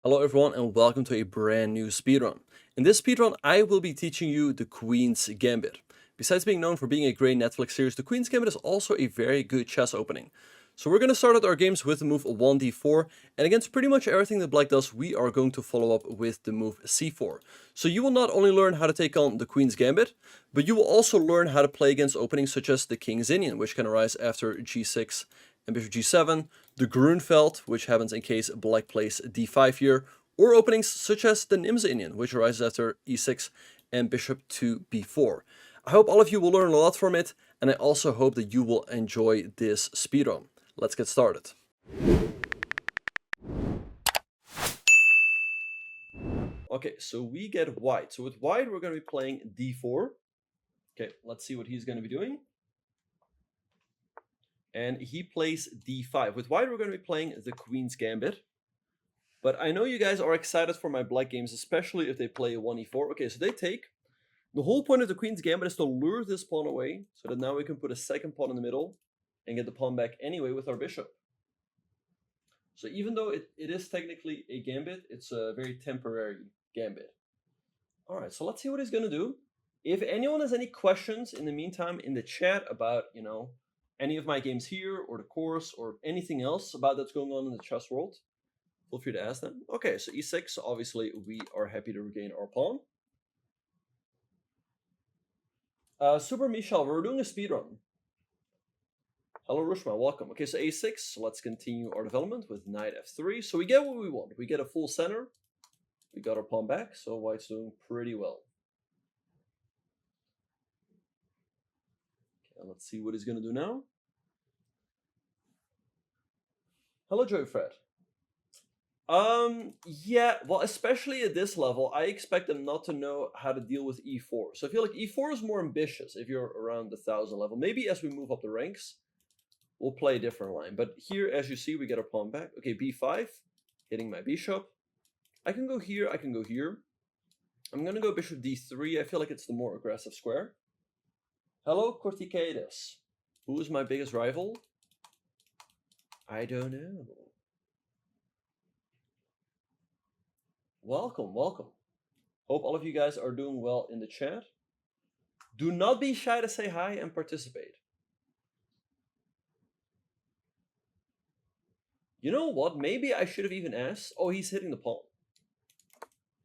Hello everyone and welcome to a brand new speedrun. In this speedrun I will be teaching you the Queen's Gambit. Besides being known for being a great Netflix series, the Queen's Gambit is also a very good chess opening. So we're going to start out our games with the move 1d4, and against pretty much everything that black does we are going to follow up with the move c4. So you will not only learn how to take on the Queen's Gambit, but you will also learn how to play against openings such as the King's Indian, which can arise after g6 and bishop g7, the Grunfeld, which happens in case black plays d5 here, or openings such as the Nim's Indian, which arises after e6 and bishop to b4. I hope all of you will learn a lot from it, and I also hope that you will enjoy this speedrun. Let's get started. Okay, so we get white. So with white, we're going to be playing d4. Okay, let's see what he's going to be doing. And he plays d5. With white, we're going to be playing the Queen's Gambit. But I know you guys are excited for my black games, especially if they play a 1e4. Okay, so they take. The whole point of the Queen's Gambit is to lure this pawn away, so that now we can put a second pawn in the middle and get the pawn back anyway with our bishop. So even though it is technically a gambit, it's a very temporary gambit. All right, so let's see what he's going to do. If anyone has any questions in the meantime in the chat about, any of my games here or the course or anything else about that's going on in the chess world, feel free to ask them. Okay, so e6, so obviously we are happy to regain our pawn. Super Michel, we're doing a speedrun. Hello Rushma, welcome. Okay, so a6, so let's continue our development with knight f3. So we get what we want. We get a full center. We got our pawn back, so white's doing pretty well. Okay, let's see what he's going to do now. Hello Joy Fred. Yeah, well, especially at this level, I expect them not to know how to deal with e4. So I feel like e4 is more ambitious if you're around the 1000 level. Maybe as we move up the ranks, we'll play a different line. But here, as you see, we get our pawn back. Okay, b5, hitting my bishop. I can go here, I can go here. I'm going to go bishop d3. I feel like it's the more aggressive square. Hello, Corticades. Who is my biggest rival? I don't know. Welcome, welcome. Hope all of you guys are doing well in the chat. Do not be shy to say hi and participate. You know what? Maybe I should have even asked. Oh, he's hitting the pawn.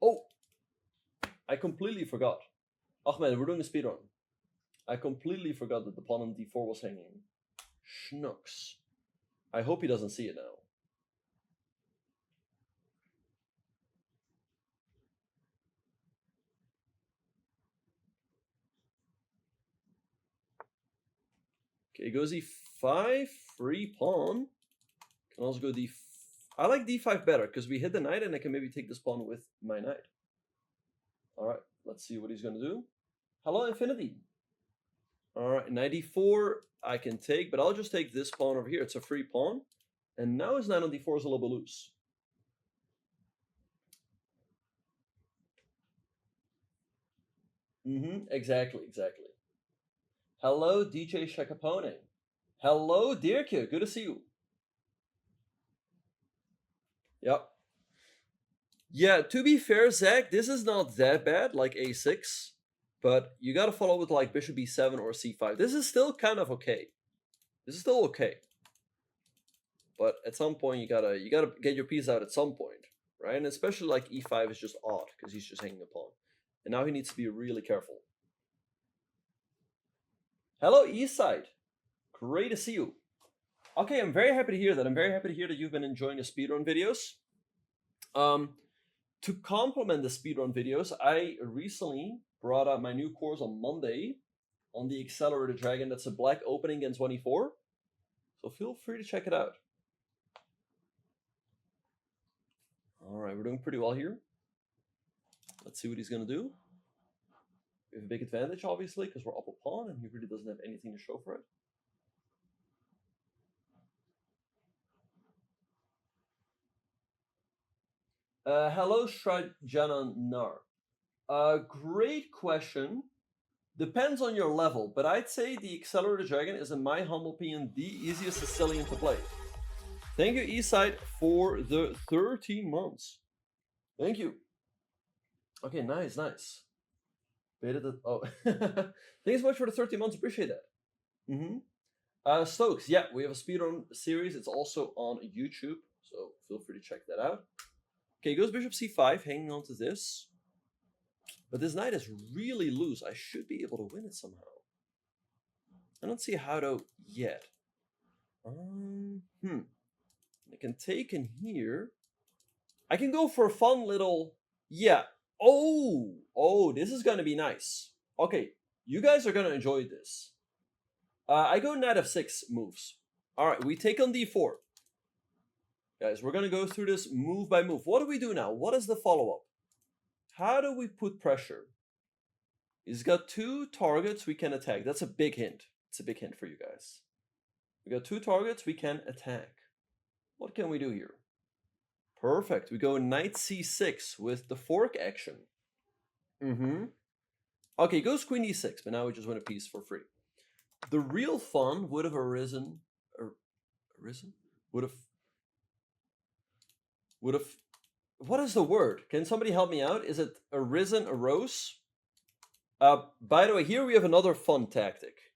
Oh, I completely forgot. Ahmed, we're doing a speedrun. I completely forgot that the pawn on d4 was hanging. Schnooks. I hope he doesn't see it now. Okay, goes e5, free pawn. Can also go d5. I like d5 better because we hit the knight and I can maybe take this pawn with my knight. All right, let's see what he's going to do. Hello, Infinity. All right, knight d4 I can take, but I'll just take this pawn over here. It's a free pawn. And now his knight on d4 is a little bit loose. Exactly. Hello, DJ Shakapone. Hello, Dirkje. Good to see you. Yep. Yeah, to be fair, Zach, this is not that bad, like a6. But you got to follow with like bishop b7 or c5. This is still kind of okay. This is still okay. But at some point, you gotta get your piece out at some point, right? And especially like e5 is just odd because he's just hanging a pawn. And now he needs to be really careful. Hello, Eastside. Great to see you. Okay, I'm very happy to hear that. I'm very happy to hear that you've been enjoying the speedrun videos. To complement the speedrun videos, I recently brought out my new course on Monday on the Accelerated Dragon. That's a black opening against 1e4. So feel free to check it out. All right, we're doing pretty well here. Let's see what he's going to do. We have a big advantage, obviously, because we're up a pawn, and he really doesn't have anything to show for it. Hello, Shrajanan Nar. Great question. Depends on your level, but I'd say the Accelerated Dragon is, in my humble opinion, the easiest Sicilian to play. Thank you, Eastside, for the 13 months. Thank you. Okay, nice, nice. Beta the oh, thanks so much for the 30 months. Appreciate that. Mm-hmm. Stokes, yeah, we have a speedrun series. It's also on YouTube, so feel free to check that out. Okay, goes bishop c5, hanging on to this. But this knight is really loose. I should be able to win it somehow. I don't see how to yet. I can take in here. I can go for a fun little, yeah. Oh, this is gonna be nice. Okay, you guys are gonna enjoy this. I go knight f6 moves. All right, we take on d4. Guys, we're gonna go through this move by move. What do we do now? What is the follow-up? How do we put pressure? He's got two targets we can attack. That's a big hint. It's a big hint for you guys. We got two targets we can attack. What can we do here? Perfect. We go knight c6 with the fork action. Okay, goes queen e6, but now we just win a piece for free. The real fun would have arisen. Would have. What is the word? Can somebody help me out? Is it arisen, arose? By the way, here we have another fun tactic.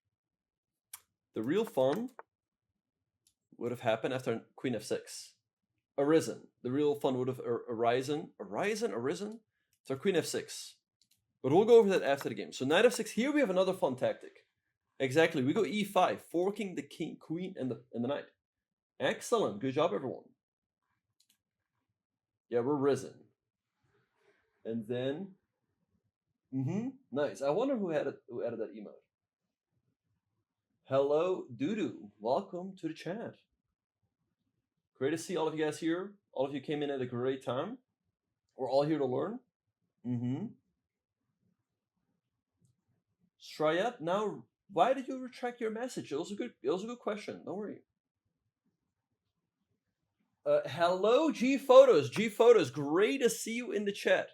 The real fun would have happened after queen f6. Arisen. The real fun would have arisen. So queen f6. But we'll go over that after the game. So knight f6. Here we have another fun tactic. Exactly. We go e5, forking the king, queen, and the knight. Excellent. Good job, everyone. Yeah, we're risen. And then, nice. I wonder who added that emote. Hello, Doodoo. Welcome to the chat. Great to see all of you guys here. All of you came in at a great time. We're all here to learn. Shrayat, now why did you retract your message? It was a good question. Don't worry. Hello, G Photos. G Photos, great to see you in the chat.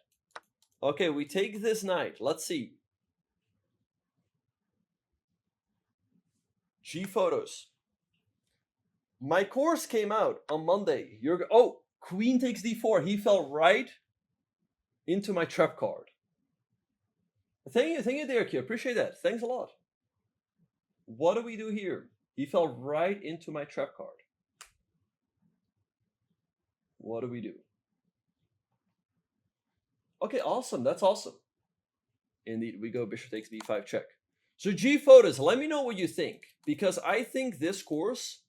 Okay, we take this knight. Let's see. G Photos. My course came out on Monday. Queen takes d4. He fell right into my trap card. Thank you, Derek. Appreciate that. Thanks a lot. What do we do here? He fell right into my trap card. What do we do? Okay, awesome. That's awesome. Indeed, we go bishop takes b5 check. So G Photos, let me know what you think, because I think this course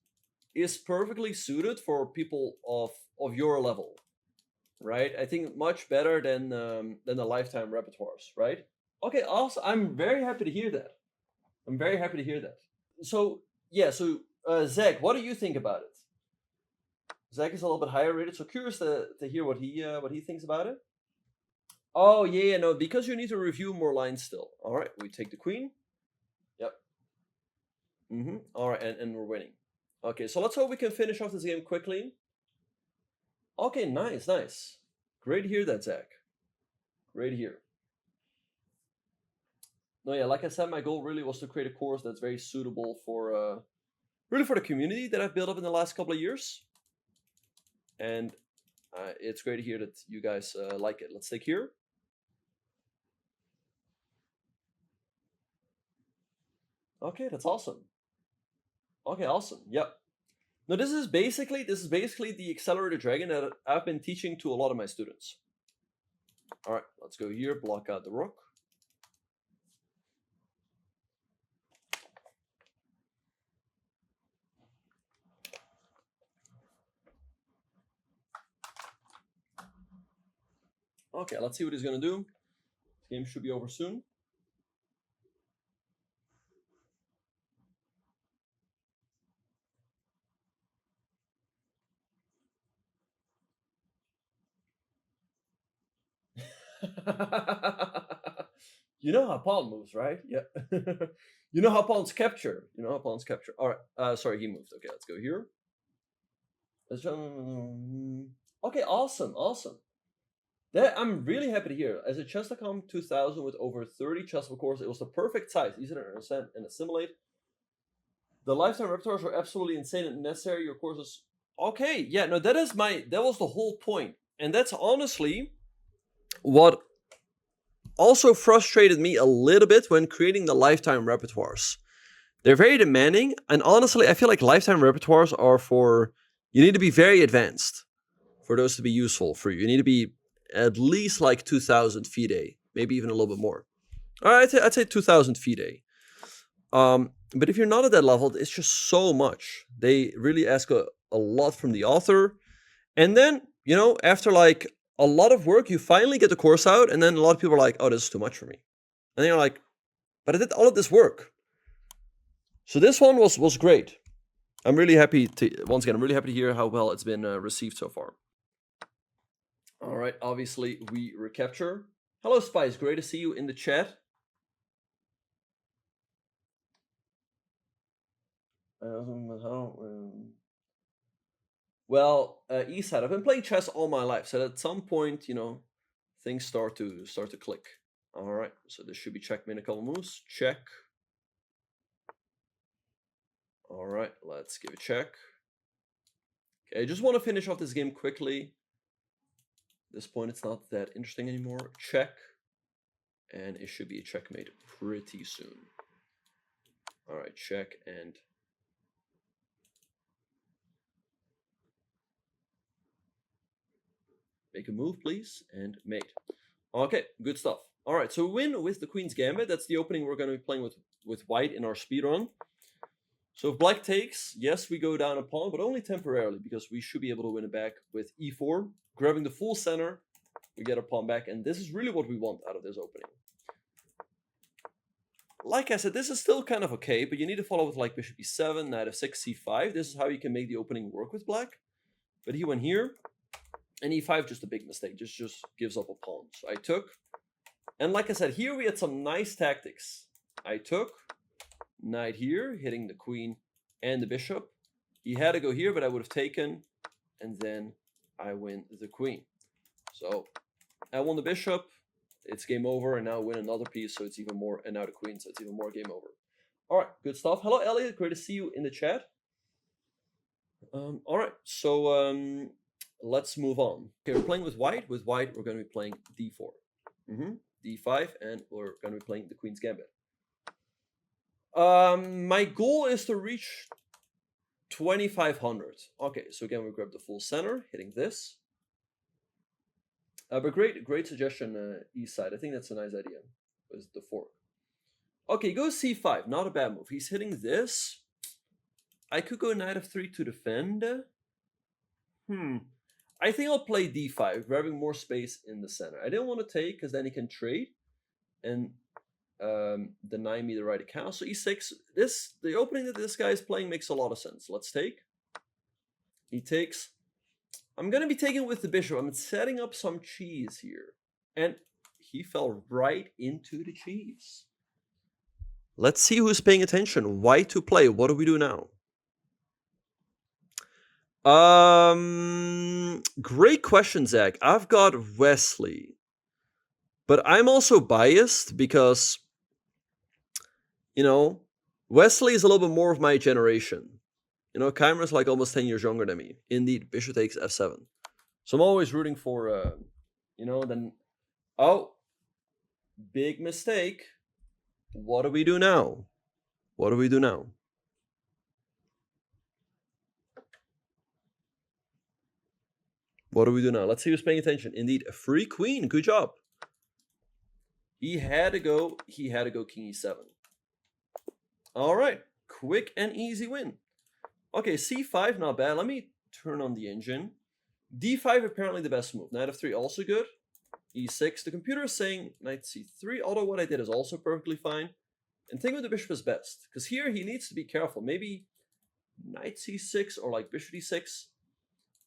is perfectly suited for people of your level, right? I think much better than the lifetime repertoires, right? Okay, awesome. I'm very happy to hear that. So yeah, Zach, what do you think about it? Zach is a little bit higher rated, so curious to hear what he thinks about it. Oh yeah, no, because you need to review more lines still. All right, we take the queen. Yep. All right, and we're winning. Okay, so let's hope we can finish off this game quickly. Okay, nice. Great to hear that, Zach. Great to hear. No, yeah, like I said, my goal really was to create a course that's very suitable for really for the community that I've built up in the last couple of years. And it's great to hear that you guys like it. Let's take here. Okay, that's awesome. Okay, awesome. Yep. Now this is basically the accelerated dragon that I've been teaching to a lot of my students. All right, let's go here, block out the rook. Okay, let's see what he's gonna do. This game should be over soon. You know how pawn moves, right? Yeah. You know how pawns capture. All right. Sorry, he moved. Okay, let's go here. Okay, awesome. That I'm really happy to hear. As a Chess.com 2000 with over 30 chess, of course, it was the perfect size, easy to understand and assimilate. The lifetime repertoires were absolutely insane and necessary. Your courses, okay, yeah, no, that was the whole point, and that's honestly what also frustrated me a little bit when creating the lifetime repertoires. They're very demanding, and honestly, I feel like lifetime repertoires are for, you need to be very advanced for those to be useful for you. You need to be at least like 2,000 FIDE, maybe even a little bit more. All right, I'd say 2,000 FIDE. But if you're not at that level, it's just so much. They really ask a lot from the author. And then, you know, after like a lot of work, you finally get the course out, and then a lot of people are like, oh, this is too much for me. And then you're like, but I did all of this work. So this one was great. I'm really happy to, once again, I'm really happy to hear how well it's been received so far. All right, obviously we recapture. Hello, Spice, great to see you in the chat. Well, Eastside, I've been playing chess all my life, so at some point, you know, things start to click. All right, so this should be checkmate in a couple moves. Check. All right, let's give a check. Okay, I just want to finish off this game quickly. At this point, it's not that interesting anymore. Check. And it should be a checkmate pretty soon. All right, check and... make a move, please, and mate. Okay, good stuff. All right, so we win with the Queen's Gambit. That's the opening we're going to be playing with white in our speedrun. So if black takes, yes, we go down a pawn, but only temporarily, because we should be able to win it back with e4. Grabbing the full center, we get our pawn back, and this is really what we want out of this opening. Like I said, this is still kind of okay, but you need to follow with like bishop e7, knight f6, c5. This is how you can make the opening work with black. But he went here, and e5 just a big mistake, just gives up a pawn. So I took, and like I said, here we had some nice tactics. I took, knight here, hitting the queen and the bishop. He had to go here, but I would have taken, and then I win the queen. So I won the bishop, it's game over, and now I win another piece, so it's even more, and now the queen, so it's even more game over. All right, good stuff. Hello, Elliot, great to see you in the chat. All right, so let's move on. Okay, we're playing with white. With white, we're going to be playing d4, d5, and we're going to be playing the Queen's Gambit. My goal is to reach 2,500. Okay, so again, we grab the full center, hitting this. But great suggestion, east side. I think that's a nice idea. Was the fork. Okay, go c5. Not a bad move. He's hitting this. I could go knight f3 to defend. I think I'll play d5, grabbing more space in the center. I didn't want to take, because then he can trade and deny me the right to counter. So e6. The opening that this guy is playing makes a lot of sense. Let's take. He takes. I'm going to be taking with the bishop. I'm setting up some cheese here. And he fell right into the cheese. Let's see who's paying attention. White to play. What do we do now? Great question, Zach. I've got Wesley. But I'm also biased because, you know, Wesley is a little bit more of my generation. You know, Keimer's like almost 10 years younger than me. Indeed, bishop takes f7. So I'm always rooting for, you know, then... Oh, big mistake. What do we do now? What do we do now? What do we do now? Let's see who's paying attention. Indeed, a free queen. Good job. He had to go king e7. All right. Quick and easy win. Okay, c5, not bad. Let me turn on the engine. d5, apparently the best move. Knight f3, also good. e6. The computer is saying knight c3, although what I did is also perfectly fine. And think with the bishop is best, because here he needs to be careful. Maybe knight c6 or like bishop d6.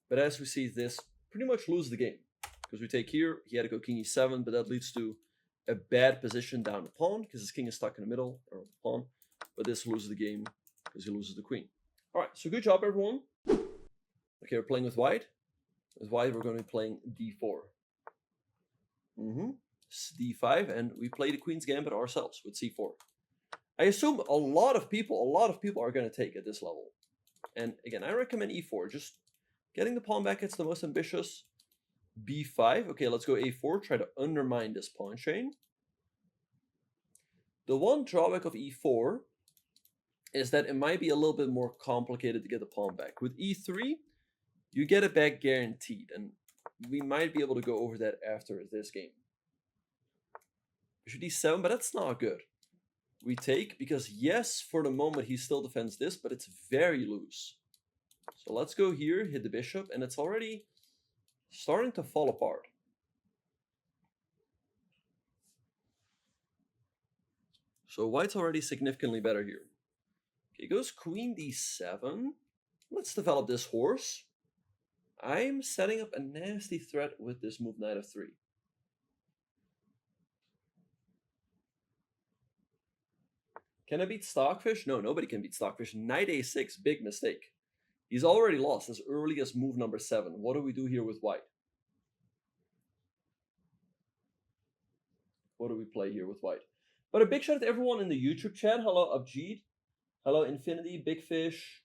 But as we see, this pretty much loses the game. Because we take here, he had to go king e7, but that leads to a bad position down the pawn, because his king is stuck in the middle, or the pawn. But this loses the game, because he loses the queen. All right, so good job, everyone. Okay, we're playing with white. With white, we're going to be playing d4. d5, and we play the Queen's Gambit ourselves with c4. I assume a lot of people are going to take at this level. And again, I recommend e4. Just getting the pawn back, it's the most ambitious. b5. Okay, let's go a4, try to undermine this pawn chain. The one drawback of e4 is that it might be a little bit more complicated to get the pawn back. With e3, you get it back guaranteed, and we might be able to go over that after this game. Bishop d7, but that's not good. We take, because yes, for the moment he still defends this, but it's very loose. So let's go here, hit the bishop, and it's already starting to fall apart. So white's already significantly better here. Okay, goes queen d7. Let's develop this horse. I'm setting up a nasty threat with this move knight f3. Can I beat Stockfish? No, nobody can beat Stockfish. Knight a6, big mistake. He's already lost as early as move number 7. What do we do here with white? What do we play here with white? But a big shout out to everyone in the YouTube chat. Hello, Abjeed. Hello, Infinity, Big Fish,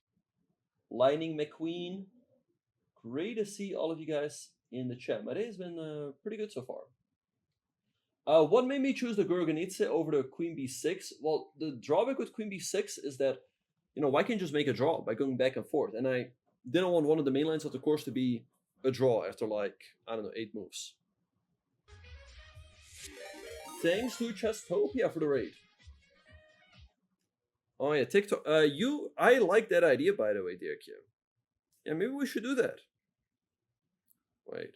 Lightning McQueen. Great to see all of you guys in the chat. My day has been pretty good so far. What made me choose the Gorgonitsa over the Queen b6? Well, the drawback with Queen b6 is that, white can just make a draw by going back and forth. And I didn't want one of the main lines of the course to be a draw after, like, I don't know, 8 moves. Thanks to Chestopia for the raid. Oh yeah, TikTok. I like that idea, by the way, dear Q. Yeah, maybe we should do that. Wait.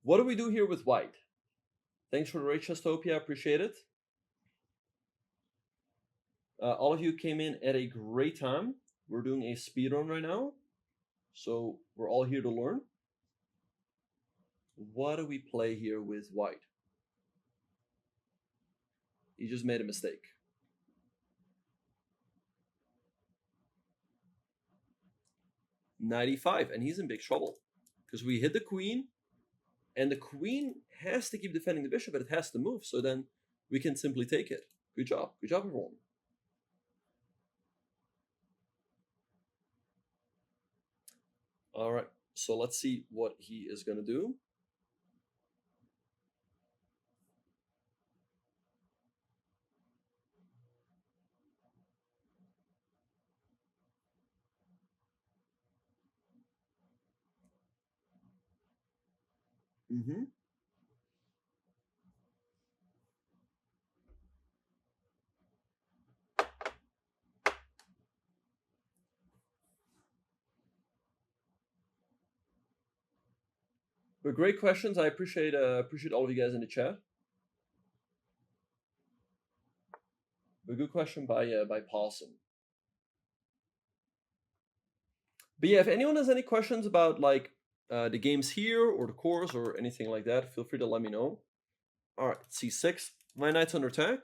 What do we do here with white? Thanks for the raid, Chestopia. Appreciate it. All of you came in at a great time. We're doing a speedrun right now, so we're all here to learn. What do we play here with white? He just made a mistake. Knight e5, and he's in big trouble because we hit the queen, and the queen has to keep defending the bishop, but it has to move. So then we can simply take it. Good job, everyone. All right, so let's see what he is going to do. But great questions. I appreciate all of you guys in the chat. But good question by Paulson. But yeah, if anyone has any questions about like the games here or the course or anything like that, feel free to let me know. All right, c6. My knight's under attack,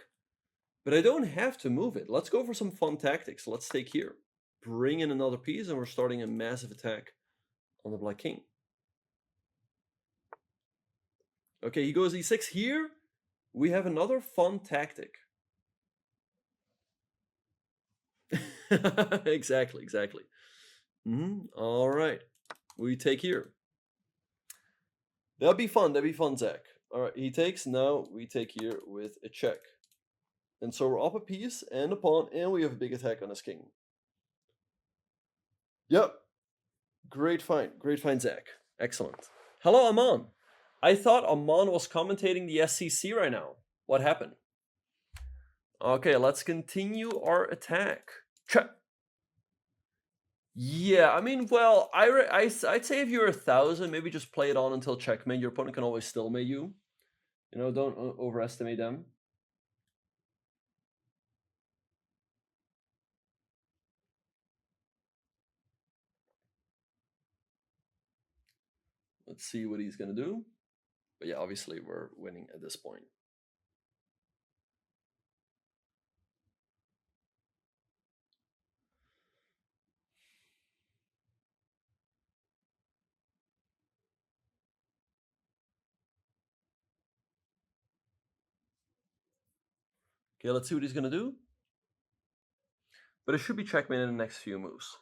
but I don't have to move it. Let's go for some fun tactics. Let's take here. Bring in another piece, and we're starting a massive attack on the black king. Okay, he goes e6 here. We have another fun tactic. exactly. All right, we take here. That'd be fun, Zach. All right, he takes. Now we take here with a check. And so we're up a piece and a pawn, and we have a big attack on his king. Yep. Great find, Zach. Excellent. Hello, Aman. I thought Aman was commentating the SCC right now. What happened? Okay, let's continue our attack. Check. Yeah, I mean, well, I'd say if you're 1,000, maybe just play it on until checkmate. Your opponent can always stillmate you. Don't overestimate them. Let's see what he's going to do. But yeah, obviously we're winning at this point. Okay, let's see what he's going to do. But it should be checkmate in the next few moves.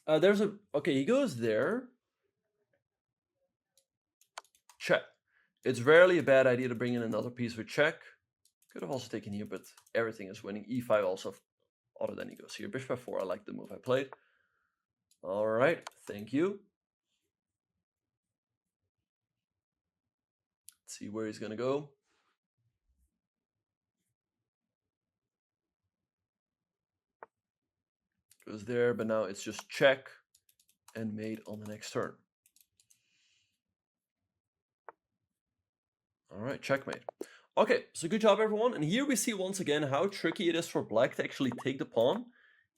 There's a... Okay, he goes there. Check. It's rarely a bad idea to bring in another piece with check. Could have also taken here, but everything is winning. E5 also, other than he goes here. Bishop f4, I like the move I played. All right, thank you. Let's see where he's gonna go. Goes there, but now it's just check and mate on the next turn. All right, checkmate. Okay, so good job, everyone. And here we see once again how tricky it is for black to actually take the pawn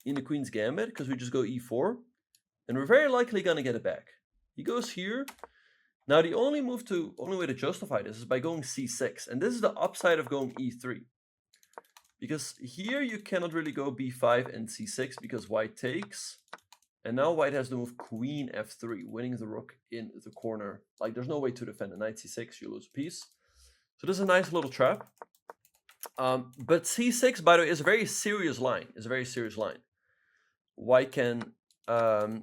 in the queen's gambit, because we just go e4, and we're very likely gonna get it back. He goes here. Now the only way to justify this is by going c6, and this is the upside of going e3. Because here you cannot really go b5 and c6 because white takes, and now white has to move queen f3, winning the rook in the corner. Like, there's no way to defend a knight c6, you lose a piece. So this is a nice little trap. But c6, by the way, is a very serious line. White can...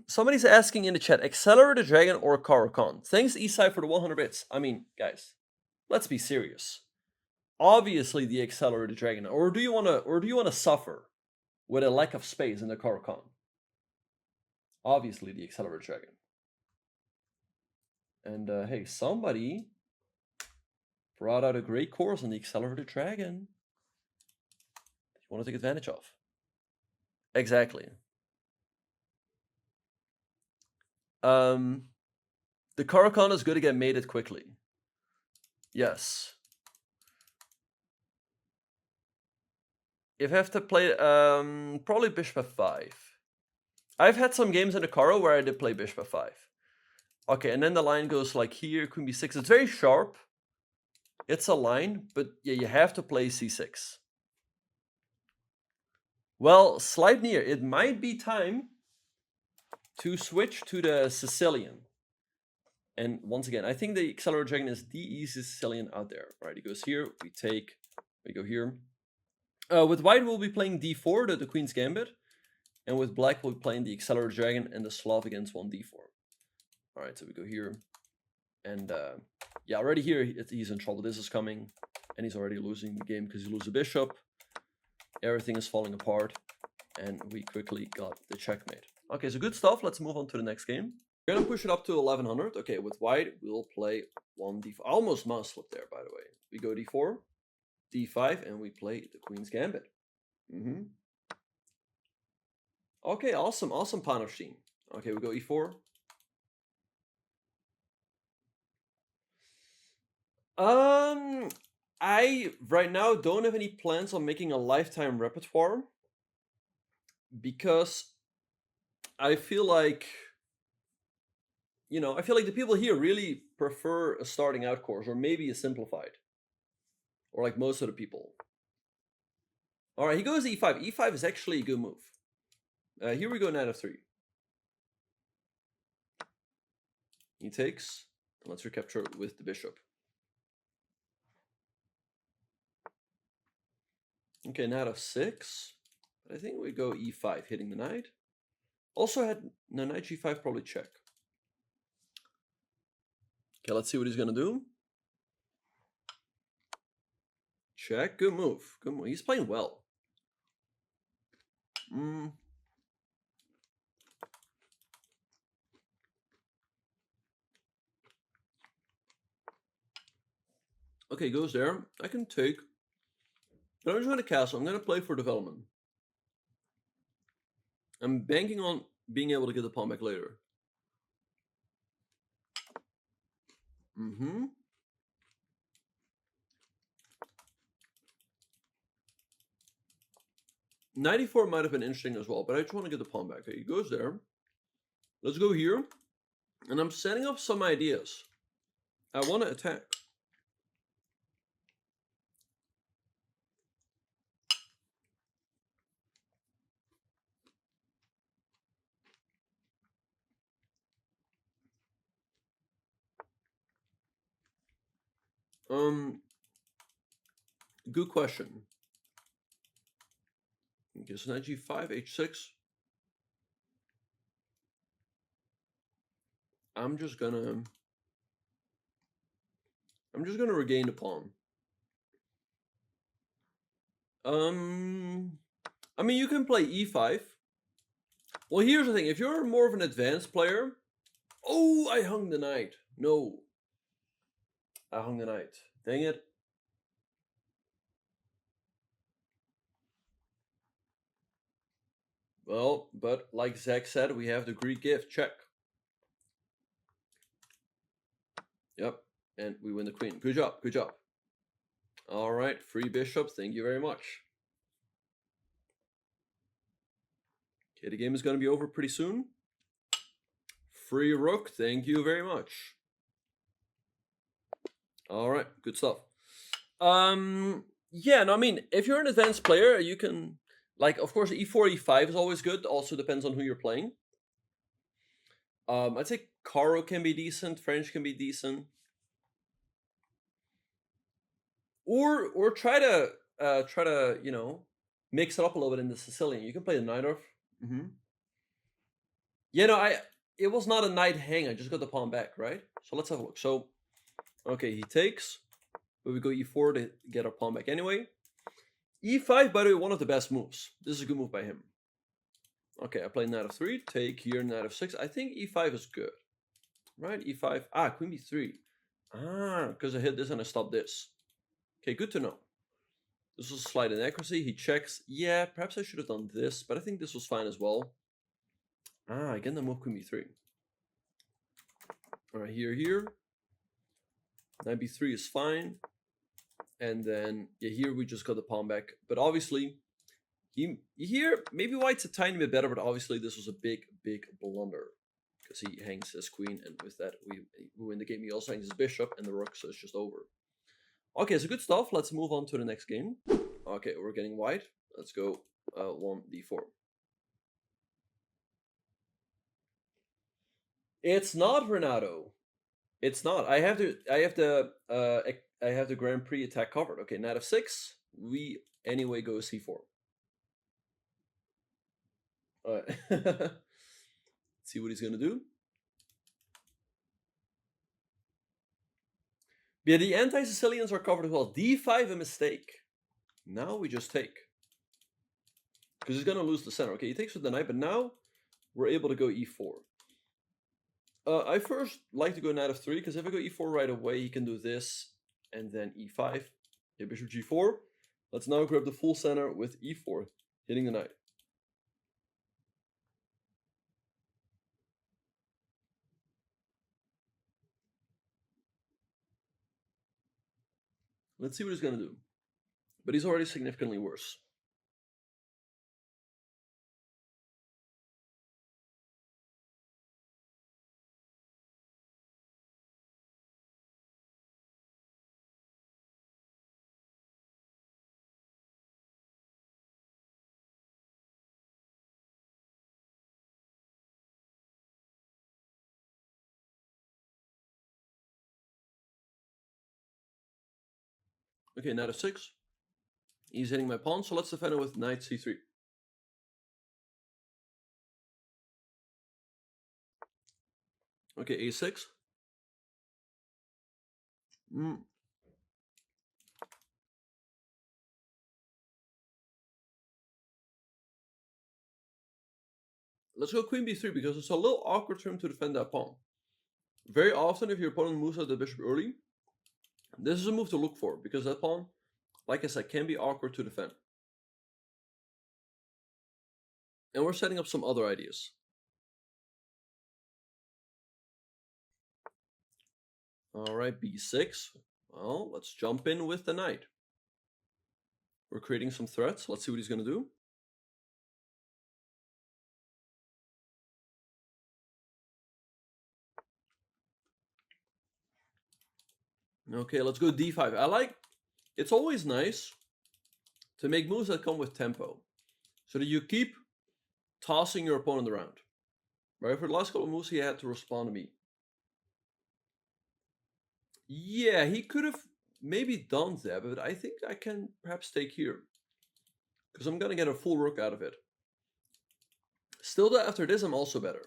somebody's asking in the chat, Accelerated Dragon or Caro-Kann? Thanks, Isai, for the 100 bits. I mean, guys, let's be serious. Obviously the Accelerated Dragon. Or do you want to suffer with a lack of space in the Caro-Kann? Obviously the Accelerated Dragon. And hey, somebody brought out a great course on the Accelerated Dragon. You want to take advantage of. Exactly. The Caro-Kann is good to get mated quickly. Yes. If I have to play, probably bishop f5. I've had some games in the Caro where I did play bishop f5. Okay, and then the line goes like here, queen b6. It's very sharp. It's a line, but yeah, you have to play c6. Well, Sleipnir, it might be time to switch to the Sicilian. And once again, I think the Accelerated Dragon is the easiest Sicilian out there. All right, he goes here, we go here. With white, we'll be playing d4, the Queen's Gambit. And with black, we'll be playing the Accelerated Dragon and the Slav against 1d4. All right, so we go here. And yeah, already here, he's in trouble. This is coming. And he's already losing the game because he loses a bishop. Everything is falling apart. And we quickly got the checkmate. Okay, so good stuff. Let's move on to the next game. We're going to push it up to 1100. Okay, with white, we'll play 1d4. I almost mouse slipped there, by the way. We go d4, d5, and we play the Queen's Gambit. Okay, awesome, awesome, Panovstein. Okay, we go e4. I right now don't have any plans on making a lifetime repertoire because I feel like, you know, I feel like the people here really prefer a starting out course or maybe a simplified, or like most of the people. All right, he goes e5. E5 is actually a good move. Here we go, knight f3. He takes. Let's recapture with the bishop. Okay, knight f6. But I think we go e5, hitting the knight. Also had no knight g5, probably check. Okay, let's see what he's gonna do. Check. Good move. Good move. He's playing well. Okay, goes there. I can take. But I'm just going to castle. I'm going to play for development. I'm banking on being able to get the pawn back later. 94 might have been interesting as well, but I just want to get the pawn back. Okay, he goes there. Let's go here. And I'm setting up some ideas. I want to attack. Good question. Okay, so knight g5, h6. I'm just gonna regain the pawn. I mean, you can play e5. Well, here's the thing. If you're more of an advanced player... Oh, I hung the knight. No. I hung the knight. Dang it. Well, but like Zach said, we have the Greek gift. Check. Yep. And we win the queen. Good job. Good job. All right. Free bishop. Thank you very much. Okay, the game is going to be over pretty soon. Free rook. Thank you very much. All right. Good stuff. Yeah, no, I mean, if you're an advanced player, you can, like, of course, e4, e5 is always good. Also depends on who you're playing. I'd say Caro can be decent, French can be decent. Or try to, you know, mix it up a little bit in the Sicilian. You can play the knight off. Yeah, no, it was not a knight hang. I just got the pawn back, right? So let's have a look. So, okay, he takes, but we go e4 to get our pawn back anyway. e5, by the way, one of the best moves. This is a good move by him. Okay, I play knight of 3, take here, knight of 6. I think e5 is good, right? e5, queen b3. Because I hit this and I stopped this. Okay, good to know. This was a slight inaccuracy. He checks. Yeah, perhaps I should have done this, but I think this was fine as well. Again, the move queen b3. All right, here. Knight b3 is fine. And then, yeah, here we just got the pawn back. But obviously, here, maybe white's a tiny bit better, but obviously this was a big blunder. Because he hangs his queen, and with that, we win the game. He also hangs his bishop and the rook, so it's just over. Okay, so good stuff. Let's move on to the next game. Okay, we're getting white. Let's go 1d4. It's not, Renato. It's not. I have the Grand Prix attack covered. Okay, knight of 6. We anyway go c4. All right. See what he's gonna do. Yeah, the anti-Sicilians are covered as well. d5, a mistake. Now we just take. Because he's gonna lose the center. Okay, he takes with the knight, but now we're able to go e4. I first like to go knight of 3, because if I go e4 right away, he can do this, and then e5. Yeah, bishop g4. Let's now grab the full center with e4, hitting the knight. Let's see what he's gonna do. But he's already significantly worse. Okay, knight of 6. He's hitting my pawn, so let's defend it with knight c3. Okay, a6. Let's go queen b3, because it's a little awkward for him to defend that pawn. Very often, if your opponent moves out the bishop early, this is a move to look for, because that pawn, like I said, can be awkward to defend. And we're setting up some other ideas. All right, b6. Well, let's jump in with the knight. We're creating some threats. Let's see what he's going to do. Okay, let's go d5. It's always nice to make moves that come with tempo, so that you keep tossing your opponent around. Right, for the last couple of moves, he had to respond to me. Yeah, he could have maybe done that, but I think I can perhaps take here, because I'm going to get a full rook out of it. Still, after this, I'm also better.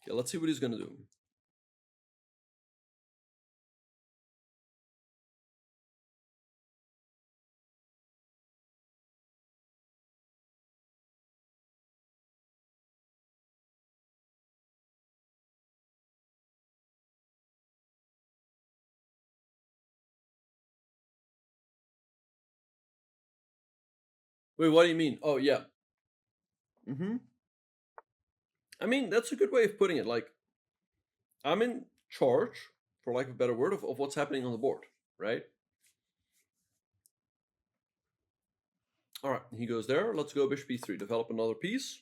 Okay, let's see what he's gonna do. Wait, what do you mean? Oh, yeah. Mm-hmm. I mean, that's a good way of putting it. Like, I'm in charge, for lack of a better word, of what's happening on the board, right? All right, he goes there. Let's go bishop e3, develop another piece.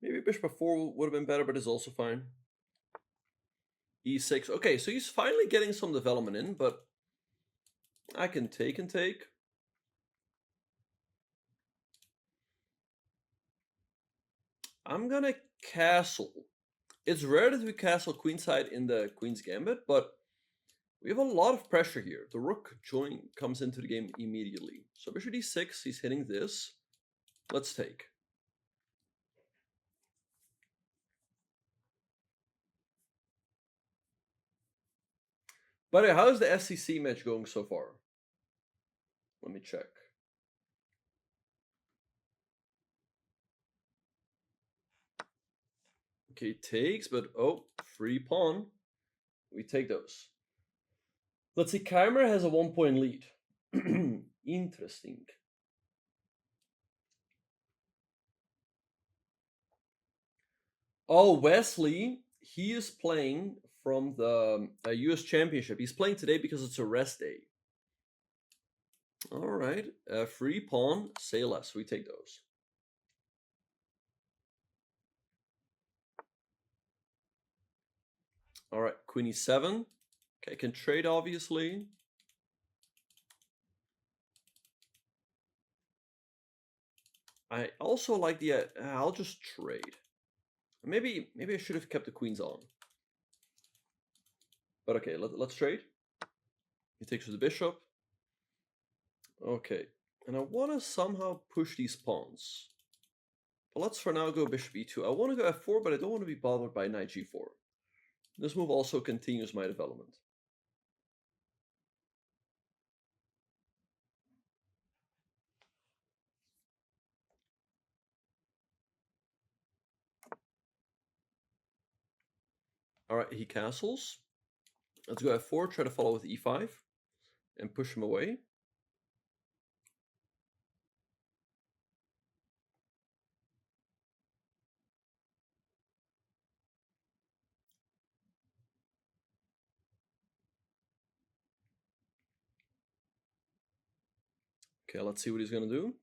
Maybe bishop f4 would have been better, but it's also fine. e6. Okay, so he's finally getting some development in, but I can take and take. I'm gonna castle. It's rare that we castle queenside in the Queen's Gambit, but we have a lot of pressure here. The rook comes into the game immediately. So bishop d6, he's hitting this. Let's take. By the way, how is the SCC match going so far? Let me check. Okay, takes, but oh, free pawn. We take those. Let's see, Keimer has a 1-point lead. Interesting. Oh, Wesley, he is playing from the US Championship. He's playing today because it's a rest day. All right, free pawn, say less. We take those. All right, queen e7. Okay, I can trade, obviously. I also like the, I'll just trade. Maybe I should have kept the queens on. But okay, let's trade. He takes with the bishop. Okay, and I want to somehow push these pawns. But let's for now go bishop e2. I want to go f4, but I don't want to be bothered by knight g4. This move also continues my development. All right, he castles. Let's go f4, try to follow with e5, and push him away. Okay, let's see what he's going to do.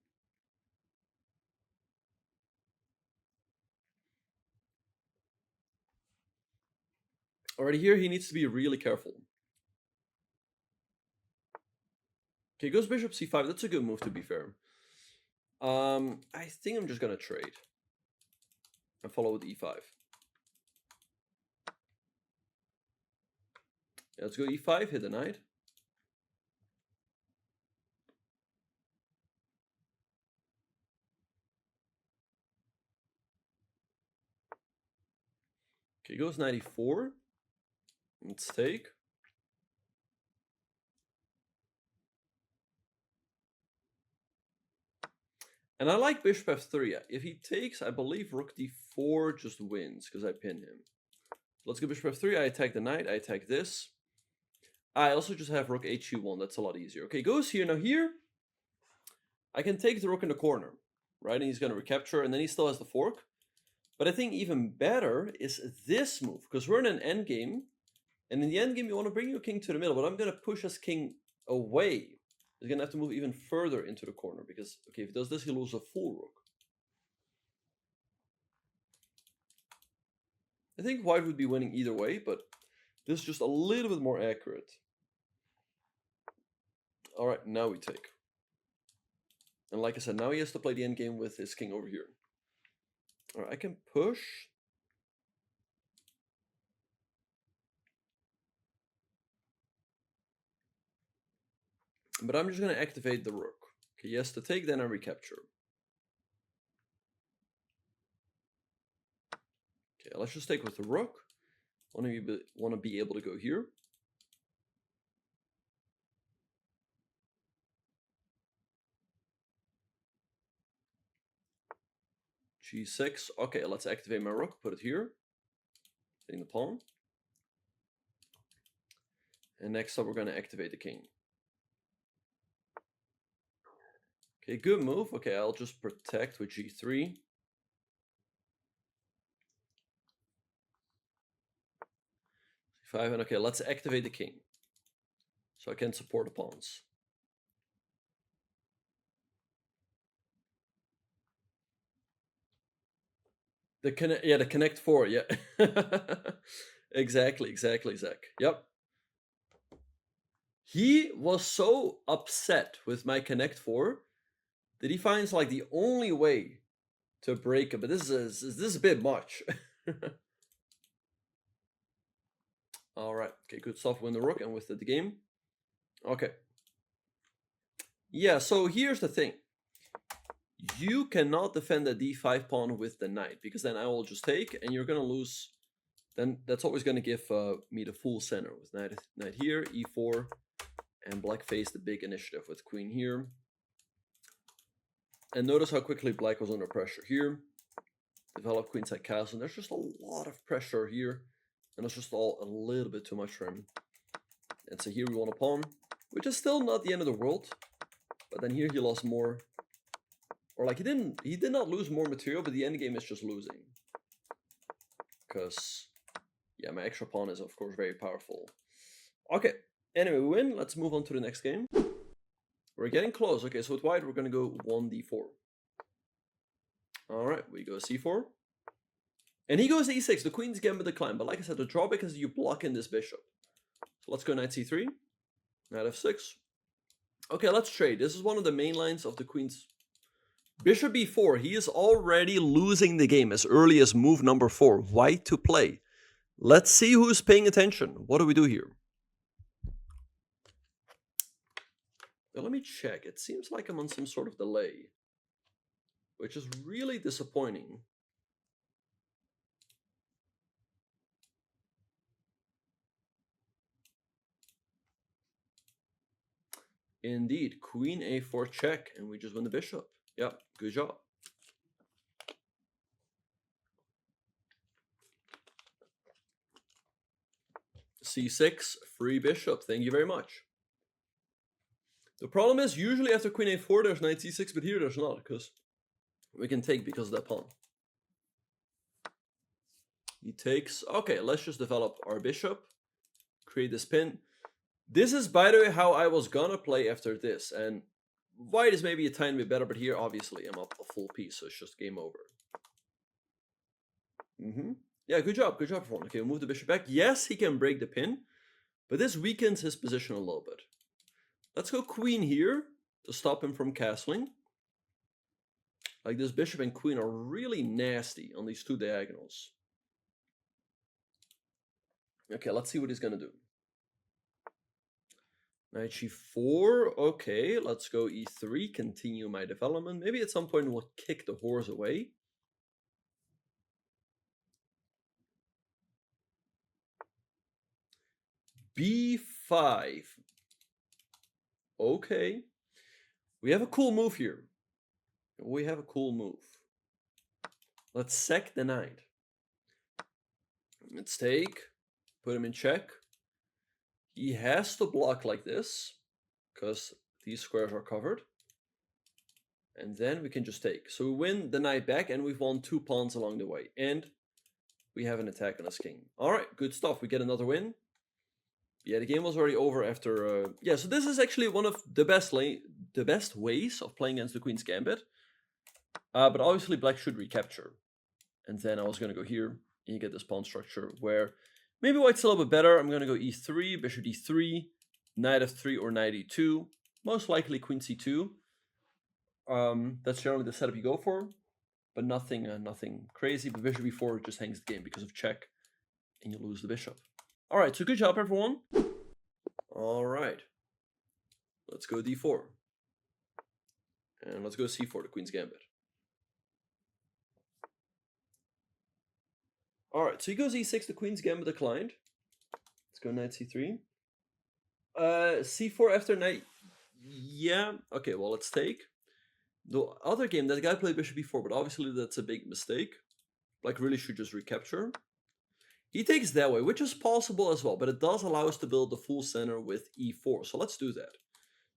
Already here, he needs to be really careful. Okay, goes bishop c5. That's a good move, to be fair. I think I'm just going to trade and follow with e5. Yeah, let's go e5, hit the knight. Okay, goes knight e4. Let's take. And I like bishop f3. If he takes, I believe rook d4 just wins because I pin him. Let's go bishop f3. I attack the knight. I attack this. I also just have rook h1. That's a lot easier. Okay, goes here. Now here, I can take the rook in the corner, right? And he's going to recapture, and then he still has the fork. But I think even better is this move, because we're in an endgame. And in the endgame, you want to bring your king to the middle. But I'm going to push his king away. He's going to have to move even further into the corner because, okay, if he does this, he'll lose a full rook. I think white would be winning either way, but this is just a little bit more accurate. All right, now we take. And like I said, now he has to play the endgame with his king over here. All right, I can push. But I'm just going to activate the rook. Okay, he has to take, then I recapture. Okay, let's just take with the rook. Want to be able to go here. G6. Okay, let's activate my rook. Put it here. Hitting the pawn. And next up, we're going to activate the king. Okay, good move. Okay, I'll just protect with G3. C5, and okay, let's activate the king. So I can support the pawns. The connect 4, yeah. Exactly, Zach. Yep. He was so upset with my connect 4 that he finds like the only way to break it, but this is a bit much. All right, okay, good stuff. Win the rook and with the game. Okay. Yeah, so here's the thing. You cannot defend the d5 pawn with the knight, because then I will just take, and you're gonna lose. Then that's always gonna give me the full center with knight here, e4, and black faced the big initiative with queen here. And notice how quickly black was under pressure here. Develop queenside castle. And there's just a lot of pressure here, and it's just all a little bit too much for him. And so here we won a pawn, which is still not the end of the world. But then here he lost more, or like he did not lose more material, but the end game is just losing. Because yeah, my extra pawn is of course very powerful. Okay, anyway, we win. Let's move on to the next game. We're getting close. Okay, so with white, we're gonna go 1d4. All right, we go c4. And he goes e6, the queen's gambit decline. But like I said, the drawback is you block in this bishop. So let's go knight c3, knight f6. Okay, let's trade. This is one of the main lines of the queen's. Bishop b4, he is already losing the game as early as move number 4. White to play. Let's see who's paying attention. What do we do here? Now, let me check. It seems like I'm on some sort of delay, which is really disappointing. Indeed, queen a4 check, and we just win the bishop. Yep, good job. c6, free bishop. Thank you very much. The problem is, usually after queen a4, there's knight c6, but here there's not, because we can take because of that pawn. He takes. Okay, let's just develop our bishop. Create this pin. This is, by the way, how I was gonna play after this. And white is maybe a tiny bit better, but here, obviously, I'm up a full piece, so it's just game over. Yeah, good job for one. Okay, we'll move the bishop back. Yes, he can break the pin, but this weakens his position a little bit. Let's go queen here to stop him from castling. Like, this bishop and queen are really nasty on these two diagonals. Okay, let's see what he's gonna do. Knight g4, okay, let's go e3, continue my development. Maybe at some point we'll kick the horse away. b5. Okay. We have a cool move here. Let's sack the knight. Let's take, put him in check. He has to block like this, because these squares are covered. And then we can just take. So we win the knight back, and we've won 2 pawns along the way. And we have an attack on his king. All right, good stuff. We get another win. Yeah, the game was already over after... yeah, so this is actually one of the best ways of playing against the Queen's Gambit. But obviously black should recapture. And then I was going to go here, and you get this pawn structure where maybe white's a little bit better. I'm going to go e3, bishop d3, knight f3, or knight e2. Most likely queen c2. That's generally the setup you go for. But nothing crazy. But bishop e4 just hangs the game because of check, and you lose the bishop. All right, so good job, everyone. All right. Let's go d4. And let's go c4, the Queen's Gambit. All right, so he goes e6. The queen's gambit declined. Let's go knight c3. C4 after knight. Yeah. Okay. Well, let's take. The other game that guy played bishop e4, but obviously that's a big mistake. Like, really should just recapture. He takes that way, which is possible as well, but it does allow us to build the full center with e4. So let's do that.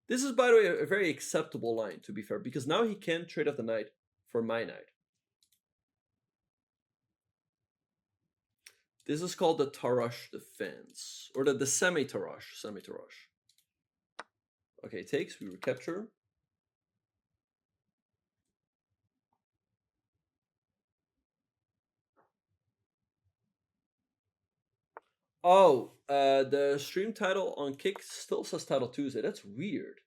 This is, by the way, a very acceptable line, to be fair, because now he can trade off the knight for my knight. This is called the Tarrasch defense, or the semi-Tarrasch. Okay, takes, we recapture. Oh, the stream title on Kick still says Title Tuesday. That's weird.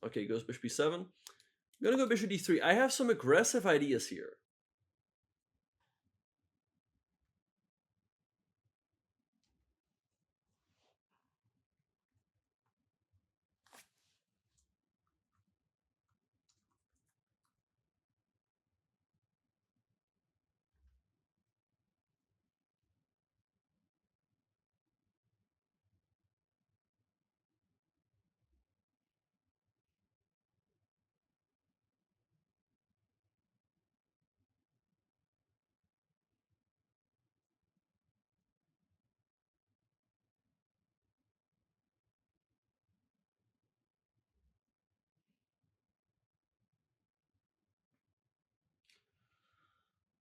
Okay, goes bishop b7. I'm gonna go bishop d3. I have some aggressive ideas here.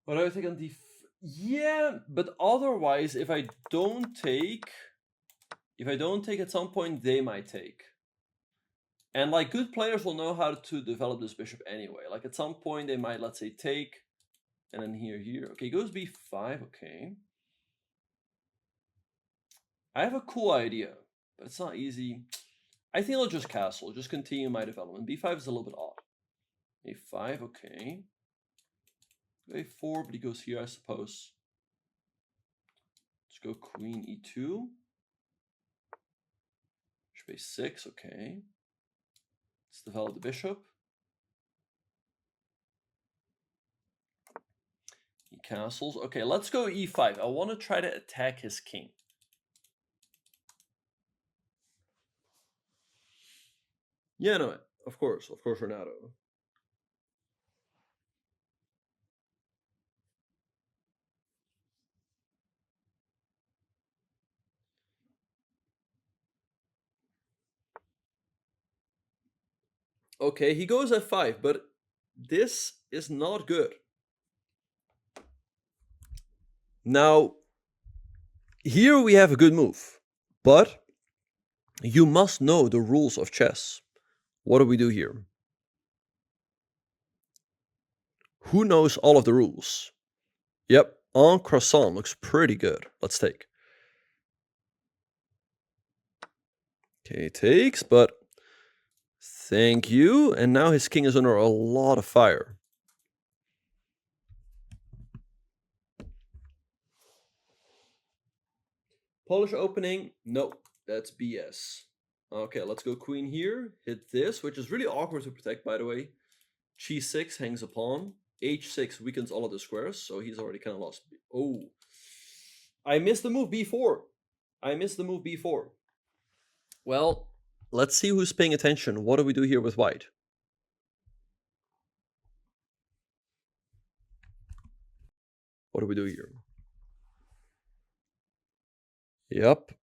What do I think on d? Yeah, but otherwise, if I don't take at some point, they might take. And like good players will know how to develop this bishop anyway. Like at some point they might, let's say, take, and then here. Okay, goes b5. Okay. I have a cool idea, but it's not easy. I think I'll just castle, just continue my development. b5 is a little bit odd. a5. Okay. a4, but he goes here, I suppose. Let's go queen e2. Bishop a6. Okay. Let's develop the bishop. He castles. Okay, let's go e5. I want to try to attack his king. Yeah, no, of course, Renato. Okay, he goes f5, but this is not good. Now, here we have a good move, but you must know the rules of chess. What do we do here? Who knows all of the rules? Yep, en croissant looks pretty good. Let's take. Okay, takes, but thank you. And now his king is under a lot of fire. Polish opening, no, that's BS. Okay, let's go queen here, hit this, which is really awkward to protect, by the way. g6 hangs a pawn, h6 weakens all of the squares, so he's already kind of lost. Oh, I missed the move b4. Well, let's see who's paying attention. What do we do here with white? What do we do here? Yep,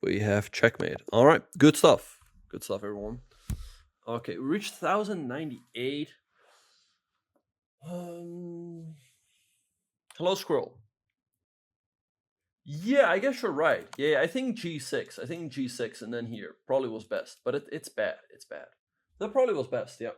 we have checkmate. All right, good stuff. Good stuff, everyone. Okay, we reached 1098. Hello, Squirrel. Yeah, I guess you're right. Yeah, I think G6. And then here probably was best, but it's bad. That probably was best. Yeah.